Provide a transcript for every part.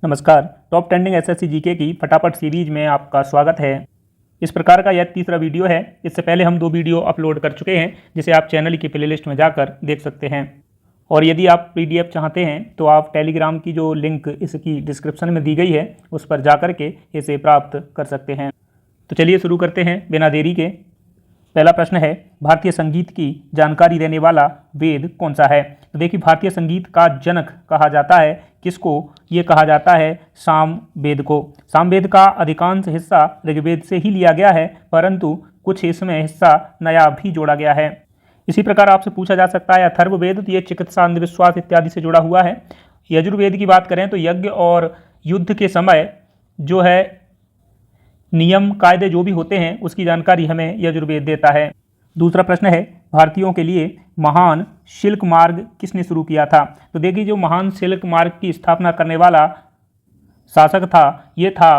नमस्कार। Top trending SSC GK की फटाफट सीरीज में आपका स्वागत है। इस प्रकार का यह तीसरा वीडियो है। इससे पहले हम 2 वीडियो अपलोड कर चुके हैं, जिसे आप चैनल की प्लेलिस्ट में जाकर देख सकते हैं। और यदि आप पीडीएफ चाहते हैं तो आप टेलीग्राम की जो लिंक इसकी डिस्क्रिप्शन में दी गई है उस पर जाकर के इसे प्राप्त कर सकते हैं। तो चलिए शुरू करते हैं बिना देरी के। पहला प्रश्न है, भारतीय संगीत की जानकारी देने वाला वेद कौन सा है? तो देखिए, भारतीय संगीत का जनक कहा जाता है किसको? ये कहा जाता है सामवेद को। सामवेद का अधिकांश हिस्सा ऋग्वेद से ही लिया गया है, परंतु कुछ इसमें हिस्सा नया भी जोड़ा गया है। इसी प्रकार आपसे पूछा जा सकता है अथर्ववेद, तो ये चिकित्सा, अंधविश्वास इत्यादि से जुड़ा हुआ है। यजुर्वेद की बात करें तो यज्ञ और युद्ध के समय जो है नियम कायदे जो भी होते हैं उसकी जानकारी हमें यजुर्वेद देता है। दूसरा प्रश्न है, भारतीयों के लिए महान सिल्क मार्ग किसने शुरू किया था? तो देखिए, जो महान सिल्क मार्ग की स्थापना करने वाला शासक था, ये था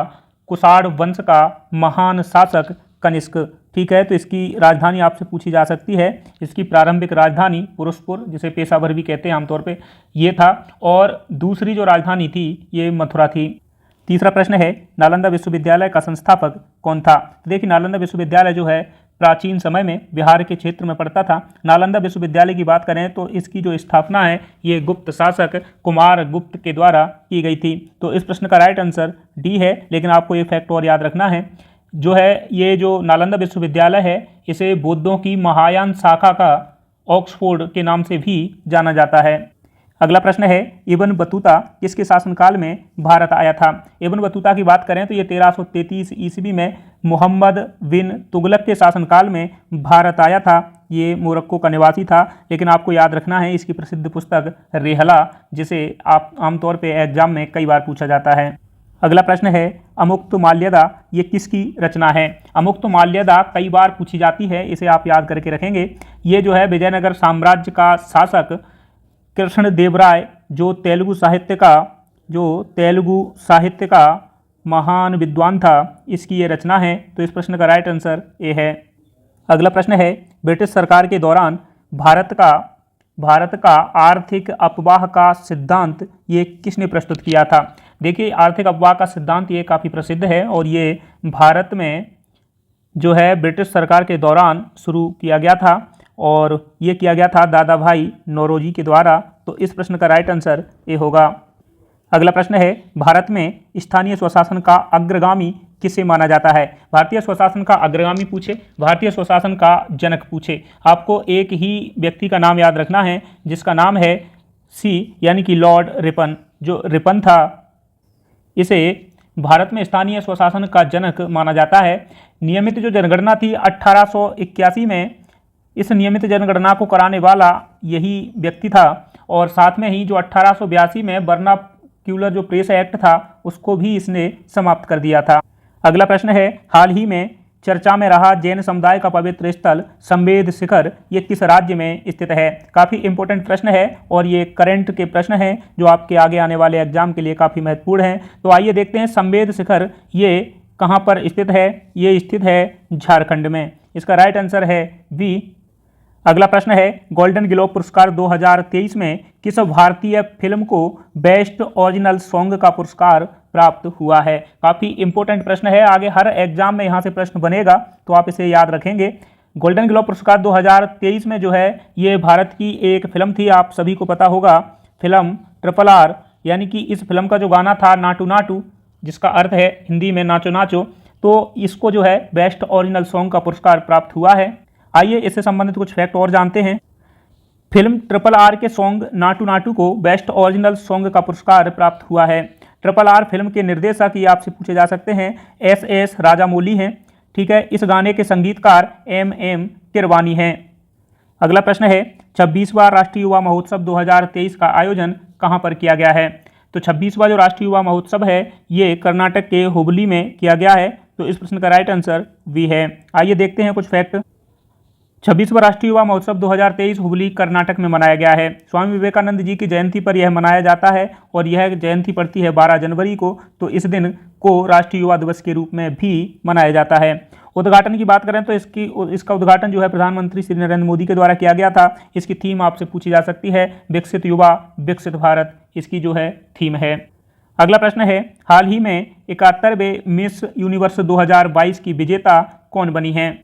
कुषाण वंश का महान शासक कनिष्क। ठीक है, तो इसकी राजधानी आपसे पूछी जा सकती है। इसकी प्रारंभिक राजधानी पुरुषपुर, जिसे पेशावर भी कहते हैं आमतौर पे, ये था। और दूसरी जो राजधानी थी ये मथुरा थी। तीसरा प्रश्न है, नालंदा विश्वविद्यालय का संस्थापक कौन था? तो देखिए, नालंदा विश्वविद्यालय जो है प्राचीन समय में बिहार के क्षेत्र में पड़ता था। नालंदा विश्वविद्यालय की बात करें तो इसकी जो स्थापना है ये गुप्त शासक कुमार गुप्त के द्वारा की गई थी। तो इस प्रश्न का राइट आंसर डी है। लेकिन आपको ये फैक्ट और याद रखना है, जो है ये जो नालंदा विश्वविद्यालय है इसे बौद्धों की महायान शाखा का ऑक्सफोर्ड के नाम से भी जाना जाता है। अगला प्रश्न है, इब्न बतूता किसके शासनकाल में भारत आया था? इब्न बतूता की बात करें तो ये 1333 ईस्वी में मोहम्मद बिन तुगलक के शासनकाल में भारत आया था। ये मोरक्को का निवासी था। लेकिन आपको याद रखना है इसकी प्रसिद्ध पुस्तक रेहला, जिसे आप आमतौर पे एग्जाम में कई बार पूछा जाता है। अगला प्रश्न है, अमुक्तमाल्यदा ये किसकी रचना है? अमुक्तमाल्यदा कई बार पूछी जाती है, इसे आप याद करके रखेंगे। ये जो है विजयनगर साम्राज्य का शासक कृष्णदेवराय जो तेलुगु साहित्य का महान विद्वान था, इसकी ये रचना है। तो इस प्रश्न का राइट आंसर ए है। अगला प्रश्न है, ब्रिटिश सरकार के दौरान भारत का आर्थिक अपवाह का सिद्धांत ये किसने प्रस्तुत किया था? देखिए, आर्थिक अपवाह का सिद्धांत ये काफ़ी प्रसिद्ध है और ये भारत में जो है ब्रिटिश सरकार के दौरान शुरू किया गया था और ये किया गया था दादा भाई नौरोजी के द्वारा। तो इस प्रश्न का राइट आंसर ए होगा। अगला प्रश्न है, भारत में स्थानीय स्वशासन का अग्रगामी किसे माना जाता है? भारतीय स्वशासन का अग्रगामी पूछे, भारतीय स्वशासन का जनक पूछे, आपको एक ही व्यक्ति का नाम याद रखना है, जिसका नाम है सी यानी कि लॉर्ड रिपन। जो रिपन था, इसे भारत में स्थानीय स्वशासन का जनक माना जाता है। नियमित जो जनगणना थी 1881 में, इस नियमित जनगणना को कराने वाला यही व्यक्ति था। और साथ में ही जो 1882 में वर्नाक्यूलर जो प्रेस एक्ट था उसको भी इसने समाप्त कर दिया था। अगला प्रश्न है, हाल ही में चर्चा में रहा जैन समुदाय का पवित्र स्थल संवेद शिखर ये किस राज्य में स्थित है? काफ़ी इंपॉर्टेंट प्रश्न है और ये करंट के प्रश्न हैं जो आपके आगे आने वाले एग्जाम के लिए काफ़ी महत्वपूर्ण हैं। तो आइए देखते हैं संवेद शिखर ये कहाँ पर स्थित है। ये स्थित है झारखंड में। इसका राइट आंसर है बी। अगला प्रश्न है, गोल्डन ग्लोब पुरस्कार 2023 में किस भारतीय फिल्म को बेस्ट ओरिजिनल सॉन्ग का पुरस्कार प्राप्त हुआ है? काफ़ी इंपॉर्टेंट प्रश्न है, आगे हर एग्जाम में यहाँ से प्रश्न बनेगा, तो आप इसे याद रखेंगे। गोल्डन ग्लोब पुरस्कार 2023 में जो है ये भारत की एक फिल्म थी, आप सभी को पता होगा, फिल्म RRR, यानी कि इस फिल्म का जो गाना था नाटू नाटू, जिसका अर्थ है हिंदी में नाचो नाचो, तो इसको जो है बेस्ट ओरिजिनल सॉन्ग का पुरस्कार प्राप्त हुआ है। आइए इससे संबंधित कुछ फैक्ट और जानते हैं। फिल्म RRR के सॉन्ग नाटू नाटू को बेस्ट ओरिजिनल सॉन्ग का पुरस्कार प्राप्त हुआ है। RRR फिल्म के निर्देशक ये आपसे पूछे जा सकते हैं SS राजामौली हैं। ठीक है, इस गाने के संगीतकार MM किरवानी हैं। अगला प्रश्न है, 26वां राष्ट्रीय युवा महोत्सव 2023 का आयोजन कहाँ पर किया गया है? तो 26वां जो राष्ट्रीय युवा महोत्सव है ये कर्नाटक के हुबली में किया गया है। तो इस प्रश्न का राइट आंसर बी है। आइए देखते हैं कुछ फैक्ट। 26वां राष्ट्रीय युवा महोत्सव 2023 हुबली कर्नाटक में मनाया गया है। स्वामी विवेकानंद जी की जयंती पर यह मनाया जाता है और यह जयंती पड़ती है 12 जनवरी को। तो इस दिन को राष्ट्रीय युवा दिवस के रूप में भी मनाया जाता है। उद्घाटन की बात करें तो इसका उद्घाटन जो है प्रधानमंत्री श्री नरेंद्र मोदी के द्वारा किया गया था। इसकी थीम आपसे पूछी जा सकती है विकसित युवा विकसित भारत, इसकी जो है थीम है। अगला प्रश्न है, हाल ही में 71वें मिस यूनिवर्स 2022 की विजेता कौन बनी हैं?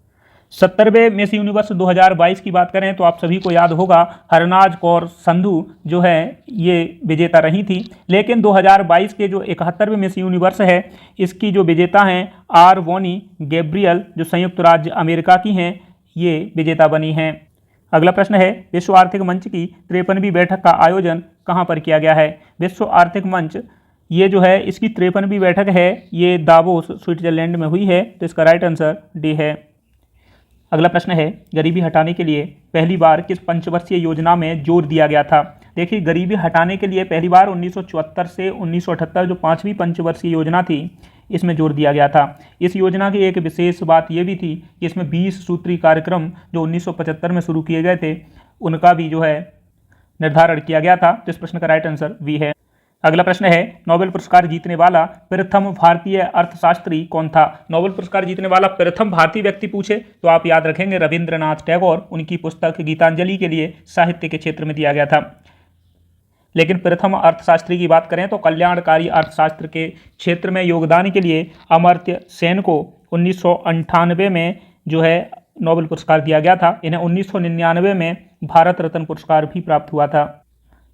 70वें मिस यूनिवर्स 2022 की बात करें तो आप सभी को याद होगा हरनाज कौर संधू जो है ये विजेता रही थी। लेकिन 2022 के जो 71वें मिस यूनिवर्स है इसकी जो विजेता हैं आर वोनी गैब्रियल जो संयुक्त राज्य अमेरिका की हैं, ये विजेता बनी हैं। अगला प्रश्न है, विश्व आर्थिक मंच की 53वीं बैठक का आयोजन कहाँ पर किया गया है? विश्व आर्थिक मंच ये जो है इसकी 53वीं बैठक है, ये दावोस स्विट्जरलैंड में हुई है, तो इसका राइट आंसर डी है। अगला प्रश्न है, गरीबी हटाने के लिए पहली बार किस पंचवर्षीय योजना में जोर दिया गया था? देखिए, गरीबी हटाने के लिए पहली बार 1974 से 1978 जो 5वीं पंचवर्षीय योजना थी इसमें जोर दिया गया था। इस योजना की एक विशेष बात यह भी थी कि इसमें 20 सूत्री कार्यक्रम जो 1975 में शुरू किए गए थे उनका भी जो है निर्धारण किया गया था, तो इस प्रश्न का राइट आंसर वी है। अगला प्रश्न है, नोबेल पुरस्कार जीतने वाला प्रथम भारतीय अर्थशास्त्री कौन था? नोबेल पुरस्कार जीतने वाला प्रथम भारतीय व्यक्ति पूछे तो आप याद रखेंगे रविंद्रनाथ टैगोर, उनकी पुस्तक गीतांजलि के लिए साहित्य के क्षेत्र में दिया गया था। लेकिन प्रथम अर्थशास्त्री की बात करें तो कल्याणकारी अर्थशास्त्र के क्षेत्र में योगदान के लिए अमर्त्य सेन को 1998 में जो है नोबेल पुरस्कार दिया गया था। इन्हें 1999 में भारत रत्न पुरस्कार भी प्राप्त हुआ था।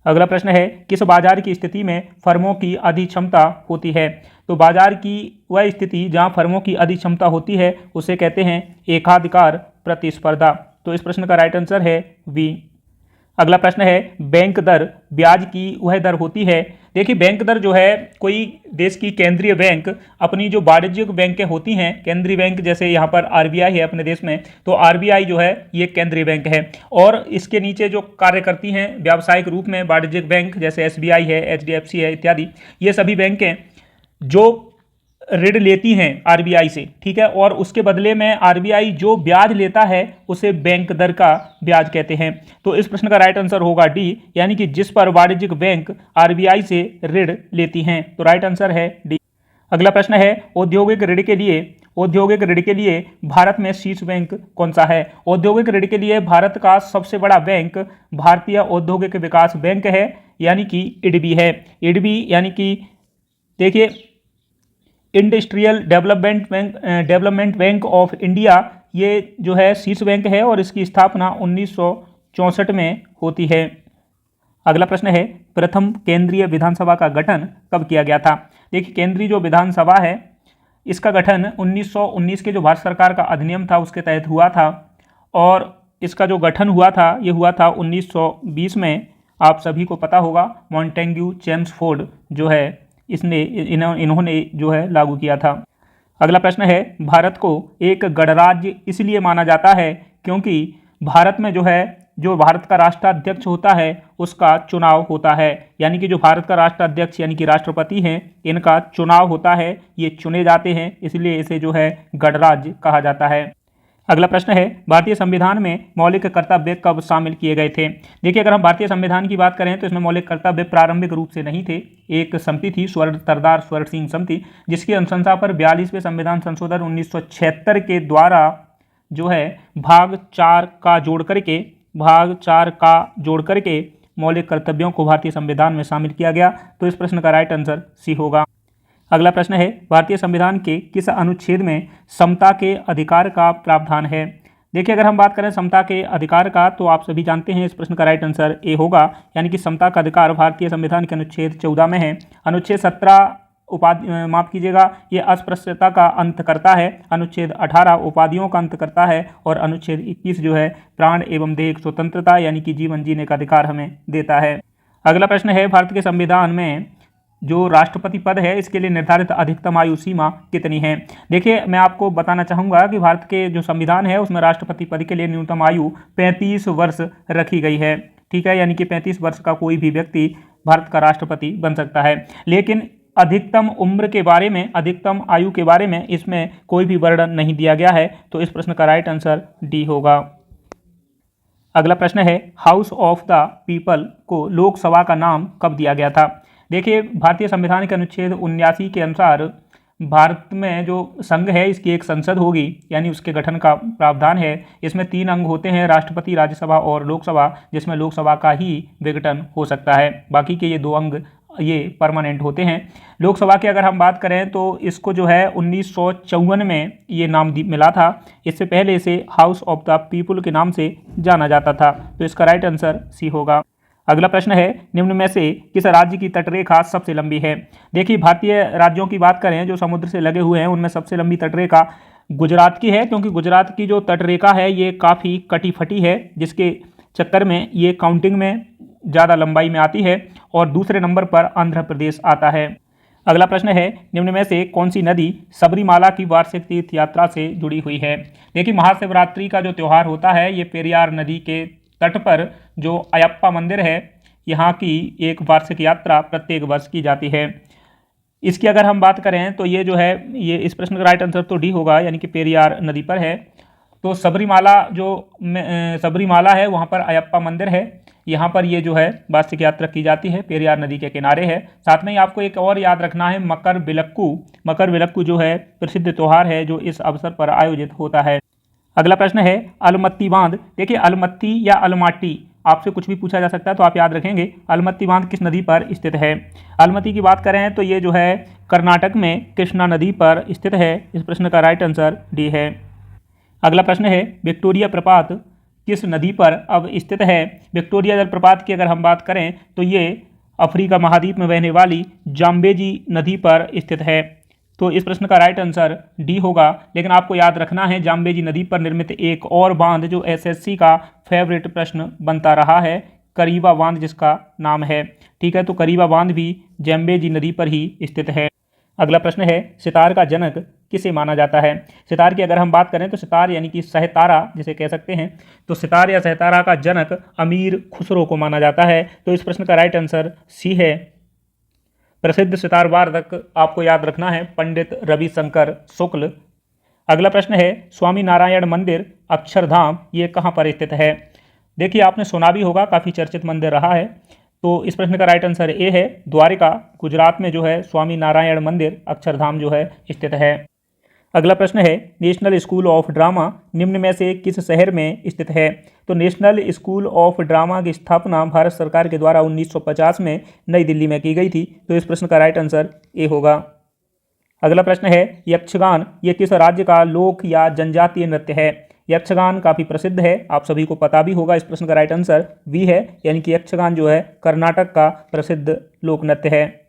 अगला प्रश्न है, किस बाजार की स्थिति में फर्मों की अधिक्षमता होती है? तो बाजार की वह स्थिति जहां फर्मों की अधिक्षमता होती है उसे कहते हैं एकाधिकार प्रतिस्पर्धा, तो इस प्रश्न का राइट आंसर है बी। अगला प्रश्न है, बैंक दर ब्याज की वह दर होती है। देखिए, बैंक दर जो है कोई देश की केंद्रीय बैंक अपनी जो वाणिज्यिक बैंकें होती हैं, केंद्रीय बैंक जैसे यहाँ पर आरबीआई है अपने देश में, तो आरबीआई जो है ये केंद्रीय बैंक है और इसके नीचे जो कार्य करती हैं व्यावसायिक रूप में वाणिज्यिक बैंक जैसे एसबीआई है, एचडीएफसी है इत्यादि, ये सभी बैंकें जो ऋण लेती हैं आरबीआई से, ठीक है, और उसके बदले में आरबीआई जो ब्याज लेता है उसे बैंक दर का ब्याज कहते हैं। तो इस प्रश्न का राइट आंसर होगा डी, यानी कि जिस पर वाणिज्यिक बैंक आरबीआई से ऋण लेती हैं, तो राइट आंसर है डी। अगला प्रश्न है, औद्योगिक ऋण के लिए भारत में शीर्ष बैंक कौन सा है? औद्योगिक ऋण के लिए भारत का सबसे बड़ा बैंक भारतीय औद्योगिक विकास बैंक है, यानी कि इडबी है। इडबी यानी कि देखिए industrial development bank of India, ये जो है शीर्ष बैंक है और इसकी स्थापना 1964 में होती है। अगला प्रश्न है, प्रथम केंद्रीय विधानसभा का गठन कब किया गया था? देखिए, केंद्रीय जो विधानसभा है इसका गठन 1919 के जो भारत सरकार का अधिनियम था उसके तहत हुआ था और इसका जो गठन हुआ था ये हुआ था 1920 में। आप सभी को पता होगा मॉन्टेग्यू चेम्सफोर्ड जो है इन्होंने जो है लागू किया था। अगला प्रश्न है, भारत को एक गणराज्य इसलिए माना जाता है क्योंकि भारत में जो है जो भारत का राष्ट्राध्यक्ष होता है उसका चुनाव होता है, यानी कि जो भारत का राष्ट्राध्यक्ष यानी कि राष्ट्रपति हैं इनका चुनाव होता है, ये चुने जाते हैं, इसलिए इसे जो है गणराज्य कहा जाता है। अगला प्रश्न है, भारतीय संविधान में मौलिक कर्तव्य कब शामिल किए गए थे? देखिए, अगर हम भारतीय संविधान की बात करें तो इसमें मौलिक कर्तव्य प्रारंभिक रूप से नहीं थे। एक समिति थी स्वर्ण सरदार स्वर्ण सिंह समिति, जिसकी अनुशंसा पर 42वें संविधान संशोधन 1976 के द्वारा जो है भाग 4 का जोड़ करके मौलिक कर्तव्यों को भारतीय संविधान में शामिल किया गया, तो इस प्रश्न का राइट आंसर सी होगा। अगला प्रश्न है, भारतीय संविधान के किस अनुच्छेद में समता के अधिकार का प्रावधान है? देखिए, अगर हम बात करें समता के अधिकार का तो आप सभी जानते हैं इस प्रश्न का राइट आंसर ए होगा, यानी कि समता का अधिकार भारतीय संविधान के अनुच्छेद 14 में है। अनुच्छेद 17 ये अस्पृश्यता का अंत करता है, अनुच्छेद 18 उपाधियों का अंत करता है और अनुच्छेद 21 जो है प्राण एवं देह स्वतंत्रता यानी कि जीवन जीने का अधिकार हमें देता है। अगला प्रश्न है, भारत के संविधान में जो राष्ट्रपति पद है इसके लिए निर्धारित अधिकतम आयु सीमा कितनी है? देखिए, मैं आपको बताना चाहूँगा कि भारत के जो संविधान है उसमें राष्ट्रपति पद के लिए न्यूनतम आयु 35 वर्ष रखी गई है, ठीक है, यानी कि 35 वर्ष का कोई भी व्यक्ति भारत का राष्ट्रपति बन सकता है। लेकिन अधिकतम उम्र के बारे में, अधिकतम आयु के बारे में इसमें कोई भी वर्णन नहीं दिया गया है, तो इस प्रश्न का राइट आंसर डी होगा। अगला प्रश्न है, हाउस ऑफ द पीपल को लोकसभा का नाम कब दिया गया था? देखिए, भारतीय संविधान के अनुच्छेद 79 के अनुसार भारत में जो संघ है इसकी एक संसद होगी, यानी उसके गठन का प्रावधान है। इसमें 3 अंग होते हैं, राष्ट्रपति, राज्यसभा और लोकसभा, जिसमें लोकसभा का ही विघटन हो सकता है। बाकी के ये 2 अंग ये परमानेंट होते हैं। लोकसभा की अगर हम बात करें तो इसको जो है 1954 में ये नाम मिला था। इससे पहले इसे हाउस ऑफ द पीपुल के नाम से जाना जाता था। तो इसका राइट आंसर सी होगा। अगला प्रश्न है, निम्न में से किस राज्य की तटरेखा सबसे लंबी है? देखिए, भारतीय राज्यों की बात करें जो समुद्र से लगे हुए हैं उनमें सबसे लंबी तटरेखा गुजरात की है, क्योंकि गुजरात की जो तटरेखा है ये काफ़ी कटी फटी है, जिसके चक्कर में ये काउंटिंग में ज़्यादा लंबाई में आती है। और दूसरे नंबर पर आंध्र प्रदेश आता है। अगला प्रश्न है, निम्न में से कौन सी नदी सबरीमाला की वार्षिक तीर्थ यात्रा से जुड़ी हुई है? देखिए, महाशिवरात्रि का जो त्यौहार होता है ये पेरियार नदी के तट पर जो अयप्पा मंदिर है यहाँ की एक वार्षिक यात्रा प्रत्येक वर्ष की जाती है। इसकी अगर हम बात करें तो ये जो है ये इस प्रश्न का राइट आंसर तो डी होगा, यानी कि पेरियार नदी पर है। तो सबरीमाला जो सबरीमाला है वहाँ पर अयप्पा मंदिर है, यहाँ पर ये जो है वार्षिक यात्रा की जाती है, पेरियार नदी के किनारे है। साथ में ही आपको एक और याद रखना है, मकर विलक्कू। मकर विलक्कू जो है प्रसिद्ध त्यौहार है जो इस अवसर पर आयोजित होता है। अगला प्रश्न है, अलमत्ती बांध। देखिए, अलमत्ती या अलमाटी आपसे कुछ भी पूछा जा सकता है तो आप याद रखेंगे अलमत्ती बांध किस नदी पर स्थित है। अलमत्ती की बात करें तो ये जो है कर्नाटक में कृष्णा नदी पर स्थित है। इस प्रश्न का राइट आंसर डी है। अगला प्रश्न है, विक्टोरिया प्रपात किस नदी पर अब स्थित है? विक्टोरिया जलप्रपात की अगर हम बात करें तो ये अफ्रीका महाद्वीप में बहने वाली जाम्बेजी नदी पर स्थित है। तो इस प्रश्न का राइट आंसर डी होगा। लेकिन आपको याद रखना है जाम्बेजी नदी पर निर्मित एक और बांध जो एसएससी का फेवरेट प्रश्न बनता रहा है, करीबा बांध जिसका नाम है। ठीक है, तो करीबा बांध भी जाम्बेजी नदी पर ही स्थित है। अगला प्रश्न है, सितार का जनक किसे माना जाता है? सितार की अगर हम बात करें तो सितार यानी कि सहतारा जिसे कह सकते हैं, तो सितार या सहतारा का जनक अमीर खुसरो को माना जाता है। तो इस प्रश्न का राइट आंसर सी है। प्रसिद्ध सितार वादक आपको याद रखना है पंडित रविशंकर शुक्ल। अगला प्रश्न है, स्वामी नारायण मंदिर अक्षरधाम ये कहाँ पर स्थित है? देखिए, आपने सुना भी होगा, काफ़ी चर्चित मंदिर रहा है। तो इस प्रश्न का राइट आंसर ए है, द्वारिका गुजरात में जो है स्वामी नारायण मंदिर अक्षरधाम जो है स्थित है। अगला प्रश्न है, नेशनल स्कूल ऑफ ड्रामा निम्न में से किस शहर में स्थित है? तो नेशनल स्कूल ऑफ ड्रामा की स्थापना भारत सरकार के द्वारा 1950 में नई दिल्ली में की गई थी। तो इस प्रश्न का राइट आंसर ए होगा। अगला प्रश्न है, यक्षगान ये किस राज्य का लोक या जनजातीय नृत्य है? यक्षगान काफ़ी प्रसिद्ध है, आप सभी को पता भी होगा। इस प्रश्न का राइट आंसर बी है, यानी कि यक्षगान जो है कर्नाटक का प्रसिद्ध लोक नृत्य है।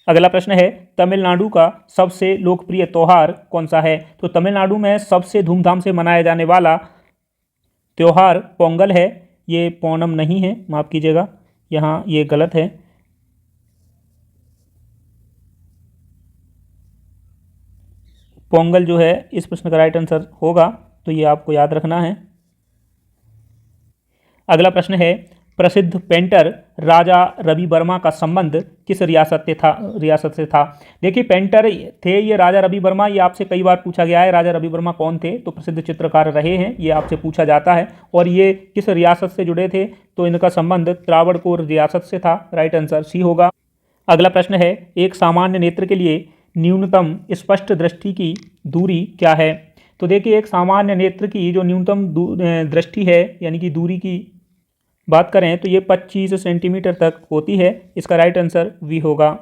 अगला प्रश्न है, तमिलनाडु का सबसे लोकप्रिय त्यौहार कौन सा है? तो तमिलनाडु में सबसे धूमधाम से मनाया जाने वाला त्यौहार पोंगल है। ये पोनम नहीं है, माफ़ कीजिएगा, यहाँ ये गलत है। पोंगल जो है इस प्रश्न का राइट आंसर होगा, तो ये आपको याद रखना है। अगला प्रश्न है, प्रसिद्ध पेंटर राजा रवि वर्मा का संबंध किस रियासत से था? देखिए, पेंटर थे ये राजा रवि वर्मा, ये आपसे कई बार पूछा गया है राजा रवि वर्मा कौन थे, तो प्रसिद्ध चित्रकार रहे हैं, ये आपसे पूछा जाता है। और ये किस रियासत से जुड़े थे? तो इनका संबंध त्रावणकोर रियासत से था। राइट आंसर सी होगा। अगला प्रश्न है, एक सामान्य नेत्र के लिए न्यूनतम स्पष्ट दृष्टि की दूरी क्या है? तो देखिए, एक सामान्य नेत्र की जो न्यूनतम दृष्टि है यानी कि दूरी की बात करें तो ये 25 सेंटीमीटर तक होती है। इसका राइट आंसर वी होगा।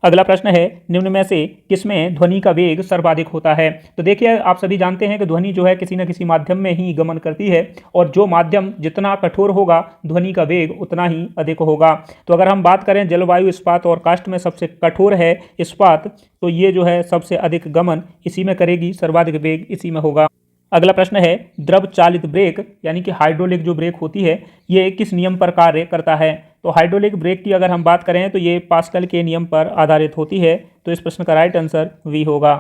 अगला प्रश्न है, निम्न में से किसमें ध्वनि का वेग सर्वाधिक होता है? तो देखिए, आप सभी जानते हैं कि ध्वनि जो है किसी न किसी माध्यम में ही गमन करती है, और जो माध्यम जितना कठोर होगा ध्वनि का वेग उतना ही अधिक होगा। तो अगर हम बात करें जलवायु, इस्पात और काष्ठ में सबसे कठोर है इस्पात, तो ये जो है सबसे अधिक गमन इसी में करेगी, सर्वाधिक वेग इसी में होगा। अगला प्रश्न है, द्रव चालित ब्रेक यानी कि हाइड्रोलिक जो ब्रेक होती है ये किस नियम पर कार्य करता है? तो हाइड्रोलिक ब्रेक की अगर हम बात करें तो ये पास्कल के नियम पर आधारित होती है। तो इस प्रश्न का राइट आंसर वी होगा।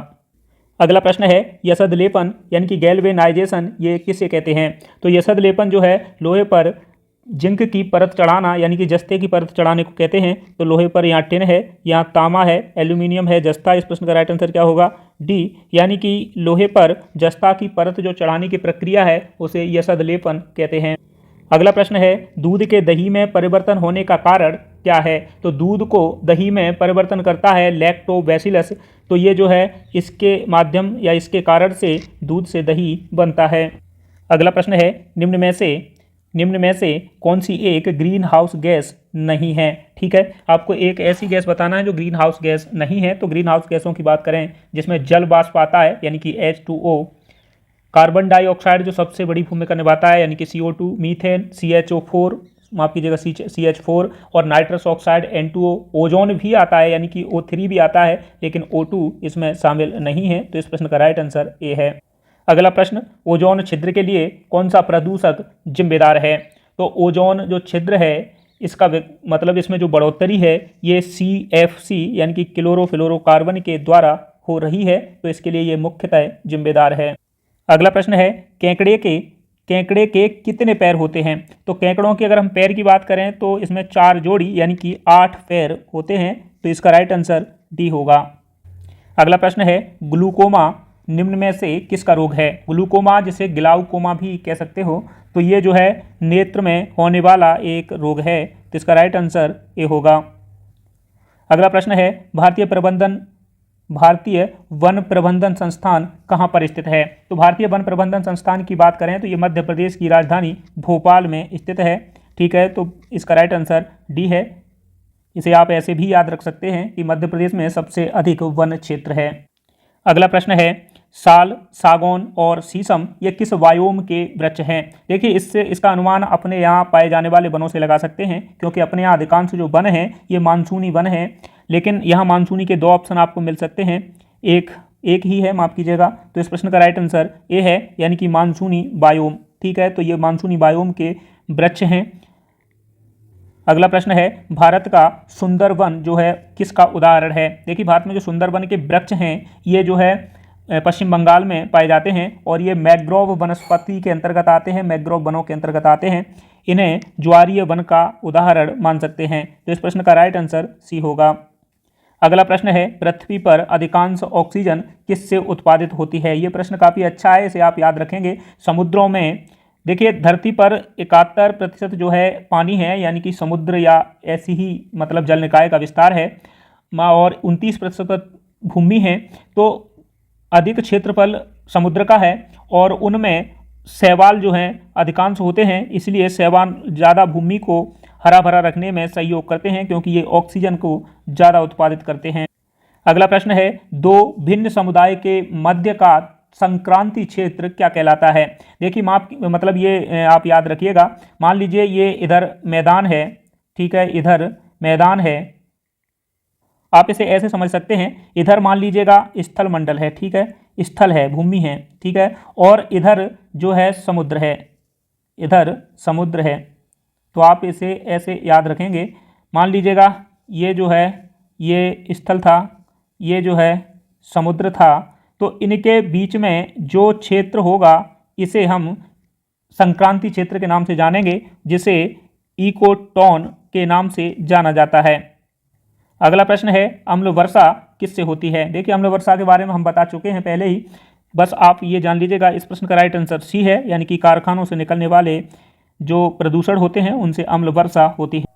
अगला प्रश्न है, यसद लेपन यानी कि गैल्वेनाइजेशन ये किसे कहते हैं? तो यसद लेपन जो है लोहे पर जिंक की परत चढ़ाना यानी कि जस्ते की परत चढ़ाने को कहते हैं। तो लोहे पर यहाँ टिन है, यहाँ तांबा है, एल्यूमिनियम है, जस्ता। इस प्रश्न का राइट आंसर क्या होगा? डी, यानी कि लोहे पर जस्ता की परत जो चढ़ाने की प्रक्रिया है उसे यसद लेपन कहते हैं। अगला प्रश्न है, दूध के दही में परिवर्तन होने का कारण क्या है? तो दूध को दही में परिवर्तन करता है लैक्टोबैसिलस। तो ये जो है इसके माध्यम या इसके कारण से दूध से दही बनता है। अगला प्रश्न है, निम्न में से निम्न में से कौन सी एक ग्रीन हाउस गैस नहीं है। ठीक है, आपको एक ऐसी गैस बताना है जो ग्रीन हाउस गैस नहीं है। तो ग्रीन हाउस गैसों की बात करें जिसमें जल वाष्प आता है यानी कि H2O, कार्बन डाइऑक्साइड जो सबसे बड़ी भूमिका निभाता है यानी कि CO2, मीथेन CHO4, माफ कीजिएगा CH4, और नाइट्रस ऑक्साइड N2O, ओजोन भी आता है यानी कि O3 भी आता है, लेकिन O2 इसमें शामिल नहीं है। तो इस प्रश्न का राइट आंसर ए है। अगला प्रश्न, ओजोन छिद्र के लिए कौन सा प्रदूषक जिम्मेदार है। तो ओजोन जो छिद्र है इसका मतलब इसमें जो बढ़ोतरी है ये CFC यानी कि क्लोरोफ्लोरोकार्बन के द्वारा हो रही है। तो इसके लिए ये मुख्यतः जिम्मेदार है। अगला प्रश्न है, केकड़े के कितने पैर होते हैं। तो केकड़ों की अगर हम पैर की बात करें तो इसमें 4 जोड़ी यानी कि 8 पैर होते हैं। तो इसका राइट आंसर डी होगा। अगला प्रश्न है, ग्लूकोमा निम्न में से किसका रोग है। ग्लूकोमा जिसे ग्लाउकोमा भी कह सकते हो, तो ये जो है नेत्र में होने वाला एक रोग है। तो इसका राइट आंसर ए होगा। अगला प्रश्न है, भारतीय वन प्रबंधन संस्थान कहाँ पर स्थित है। तो भारतीय वन प्रबंधन संस्थान की बात करें तो ये मध्य प्रदेश की राजधानी भोपाल में स्थित है। ठीक है, तो इसका राइट आंसर डी है। इसे आप ऐसे भी याद रख सकते हैं कि मध्य प्रदेश में सबसे अधिक वन क्षेत्र है। अगला प्रश्न है, साल, सागौन और शीशम ये किस वायोम के वृक्ष हैं। देखिए इसका अनुमान अपने यहाँ पाए जाने वाले वनों से लगा सकते हैं, क्योंकि अपने यहाँ अधिकांश जो वन हैं ये मानसूनी वन हैं। लेकिन यहाँ मानसूनी के 2 ऑप्शन आपको मिल सकते हैं, एक ही है, माफ़ कीजिएगा। तो इस प्रश्न का राइट आंसर ए है, यानी कि मानसूनी बायोम। ठीक है, तो ये मानसूनी बायोम के वृक्ष हैं। अगला प्रश्न है, भारत का सुंदरवन जो है किसका उदाहरण है। देखिए भारत में जो सुंदरवन के वृक्ष हैं ये जो है पश्चिम बंगाल में पाए जाते हैं और ये मैंग्रोव वनस्पति के अंतर्गत आते हैं, मैंग्रोव वनों के अंतर्गत आते हैं। इन्हें ज्वारीय वन का उदाहरण मान सकते हैं। तो इस प्रश्न का राइट आंसर सी होगा। अगला प्रश्न है, पृथ्वी पर अधिकांश ऑक्सीजन किससे उत्पादित होती है। ये प्रश्न काफ़ी अच्छा है, इसे आप याद रखेंगे। समुद्रों में देखिए धरती पर 71% जो है पानी है, यानी कि समुद्र या ऐसी ही मतलब जल निकाय का विस्तार है, और 29% भूमि है। तो अधिक क्षेत्रफल समुद्र का है और उनमें शैवाल जो हैं अधिकांश होते हैं, इसलिए शैवाल ज़्यादा भूमि को हरा भरा रखने में सहयोग करते हैं, क्योंकि ये ऑक्सीजन को ज़्यादा उत्पादित करते हैं। अगला प्रश्न है, 2 भिन्न समुदाय के मध्य का संक्रांति क्षेत्र क्या कहलाता है। देखिए मतलब ये आप याद रखिएगा। मान लीजिए ये इधर मैदान है, ठीक है, इधर मैदान है, आप इसे ऐसे समझ सकते हैं। इधर मान लीजिएगा स्थल मंडल है, ठीक है, स्थल है, भूमि है, ठीक है, और इधर जो है समुद्र है, इधर समुद्र है। तो आप इसे ऐसे याद रखेंगे। मान लीजिएगा ये जो है ये स्थल था, ये जो है समुद्र था। तो इनके बीच में जो क्षेत्र होगा इसे हम संक्रांति क्षेत्र के नाम से जानेंगे, जिसे इकोटोन के नाम से जाना जाता है। अगला प्रश्न है, अम्ल वर्षा किससे होती है। देखिए अम्ल वर्षा के बारे में हम बता चुके हैं पहले ही, बस आप ये जान लीजिएगा। इस प्रश्न का राइट आंसर सी है, यानी कि कारखानों से निकलने वाले जो प्रदूषण होते हैं उनसे अम्ल वर्षा होती है।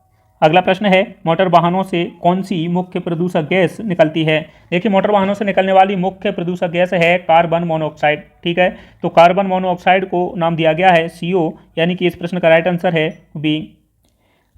अगला प्रश्न है, मोटर वाहनों से कौन सी मुख्य प्रदूषक गैस निकलती है। देखिए मोटर वाहनों से निकलने वाली मुख्य प्रदूषक गैस है कार्बन मोनोऑक्साइड। ठीक है, तो कार्बन मोनोऑक्साइड को नाम दिया गया है CO, यानी कि इस प्रश्न का राइट आंसर है बी।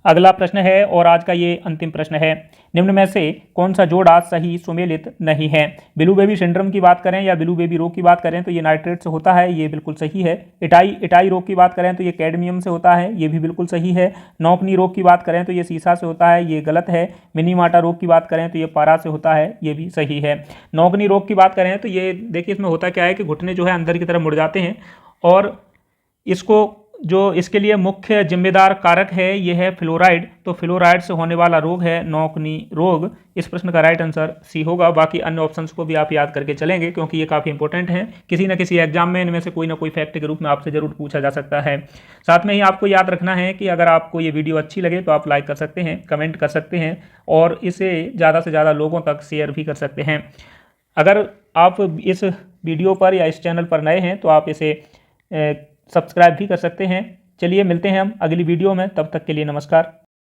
अगला प्रश्न है और आज का ये अंतिम प्रश्न है, निम्न में से कौन सा जोड़ा सही सुमेलित नहीं है। ब्लू बेबी सिंड्रोम की बात करें या ब्लू बेबी रोग की बात करें तो ये नाइट्रेट से होता है, ये बिल्कुल सही है। इटाई रोग की बात करें तो ये कैडमियम से होता है, ये भी बिल्कुल सही है। नौकनी रोग की बात करें तो ये सीसा से होता है, ये गलत है। मिनीमाटा रोग की बात करें तो ये पारा से होता है, ये भी सही है। नौकनी रोग की बात करें तो ये देखिए इसमें होता क्या है कि घुटने जो है अंदर की तरफ मुड़ जाते हैं, और इसको जो इसके लिए मुख्य जिम्मेदार कारक है ये है फ्लोराइड। तो फ्लोराइड से होने वाला रोग है नौकनी रोग। इस प्रश्न का राइट आंसर सी होगा। बाकी अन्य ऑप्शंस को भी आप याद करके चलेंगे, क्योंकि ये काफ़ी इंपॉर्टेंट हैं। किसी न किसी एग्जाम में इनमें से कोई ना कोई फैक्ट के रूप में आपसे जरूर पूछा जा सकता है। साथ में ही आपको याद रखना है कि अगर आपको ये वीडियो अच्छी लगे तो आप लाइक कर सकते हैं, कमेंट कर सकते हैं, और इसे ज़्यादा से ज़्यादा लोगों तक शेयर भी कर सकते हैं। अगर आप इस वीडियो पर या इस चैनल पर नए हैं तो आप इसे सब्सक्राइब भी कर सकते हैं। चलिए मिलते हैं हम अगली वीडियो में, तब तक के लिए नमस्कार।